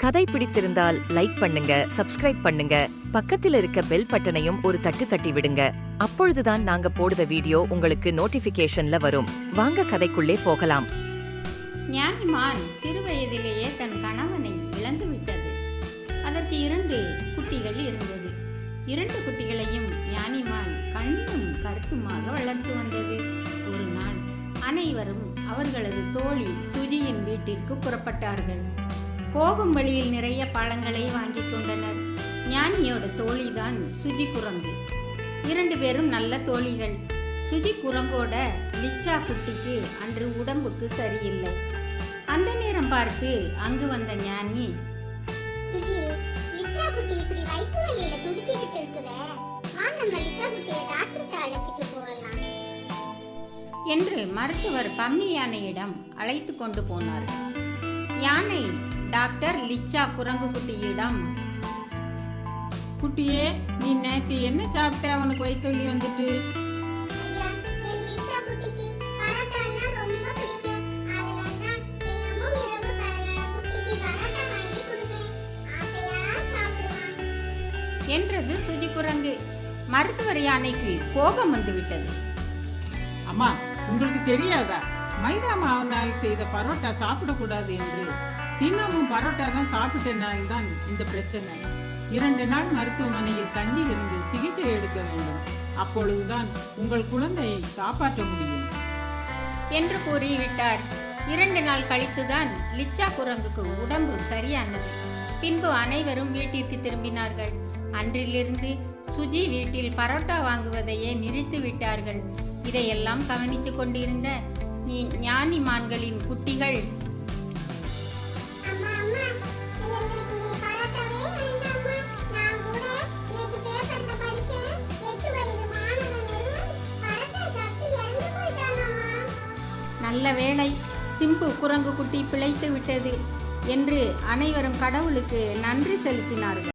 கதை பிடித்திருந்தால் லைக் பண்ணுங்க, சப்ஸ்கிரைப் பண்ணுங்க, பக்கத்தில் இருக்க பெல் பட்டனையும் ஒரு தட்டு தட்டி விடுங்க. அப்பொழுதுதான் நாங்க போடுற வீடியோ உங்களுக்கு நோட்டிபிகேஷன்ல வரும். வாங்க கதைக்குள்ளே போகலாம். ஞானிமான் சிறுவயதிலேயே தன் கணவனை இழந்துவிட்டது. அதற்கு 2 குட்டிகள் இருந்தது. 2 குட்டிகளையும் ஞானிமான் கண்ணும் கருத்துமாக வளர்த்து வந்தது. ஒரு நாள் அனைவரும் அவர்களது தோழி சுஜியின் வீட்டிற்கு புறப்பட்டார்கள். போகும் வழியில் நிறைய பழங்களை வாங்கி கொண்டனர். ஞானியோட தோழிதான் சுஜி குரங்கு. 2 பேரும் நல்ல தோழிகள். சுஜி குரங்கோட லிச்சா குட்டிக்கு அன்று உடம்புக்கு சரியில்லை. அந்த நேரம் பார்த்து அங்கு வந்த ஞானி, சுஜி, லிச்சா குட்டி இப்படி வயிற்று வலியில துடிச்சிட்டு இருக்குதே, வா நம்ம லிச்சா குட்டியை டாக்டர்கிட்ட அழைச்சிட்டு போகலாம் என்று மருத்துவர் பம்மி யானையிடம் அழைத்து கொண்டு போனார். யானை டாக்டர் லிச்சா குரங்கு குட்டியிடம், குட்டியே, நீ நேற்று என்ன சாப்பிட்ட? உனக்கு வயிற்றுவலி வந்துட்டு? ஐயா, என் லிச்சா குட்டிக்கு பரோட்டான்னா ரொம்ப பிடிக்கும். அதனால்தான் தினமும் இரவு குட்டிக்கு பரோட்டா வாங்கி கொடுப்பேன். ஆசையா சாப்பிடுவான் என்றது சுஜி குரங்கு. மருத்துவர் யானைக்கு கோபம் வந்து விட்டது. அம்மா, உங்களுக்கு தெரியாதா, மைதா மாவினால் செய்த பரோட்டா சாப்பிடக்கூடாது என்று? தினமும் பரோட்டா தான் சாப்பிட்டனால்தான் இந்த பிரச்சனை. 2 நாள் மருத்துவமனையில் தங்கி இருந்து சிகிச்சை எடுக்க வேண்டும். அப்பொழுதுதான் உங்கள் குழந்தையை காப்பாற்ற முடியும் என்று கூறிவிட்டார். 2 நாள் கழித்துதான் லிச்சா குரங்குக்கு உடம்பு சரியானது. பின்பு அனைவரும் வீட்டிற்கு திரும்பினார்கள். அன்றிலிருந்து சுஜி வீட்டில் பரோட்டா வாங்குவதையே நிறுத்தி விட்டார்கள். இதையெல்லாம் கவனித்துக் கொண்டிருந்த ஞானிமான்களின் குட்டிகள், அம்மா அம்மா, எங்களுக்கு இனி பரோட்டாவே வேண்டாம்மா. நான் கூட நேற்று பேப்பர்ல படிச்சேன், 8 வயது மாணவன் ஒருவன் பரோட்டா சாப்பிட்டு இறந்து போயிட்டானாமா. நல்ல வேளை, சிம்பு குரங்கு குட்டி பிழைத்து விட்டது என்று அனைவரும் கடவுளுக்கு நன்றி செலுத்தினார்கள்.